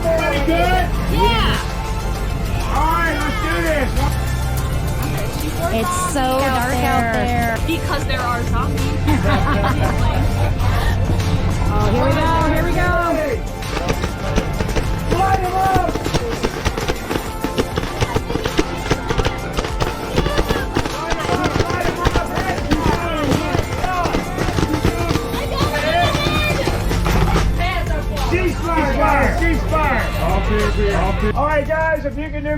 Everybody good? Yeah. All right, let's do this. It's so dark out there. Because there are zombies. Oh, here we go, here we go. Light him up! Ceasefire, guys, ceasefire! All right, guys, if you can do me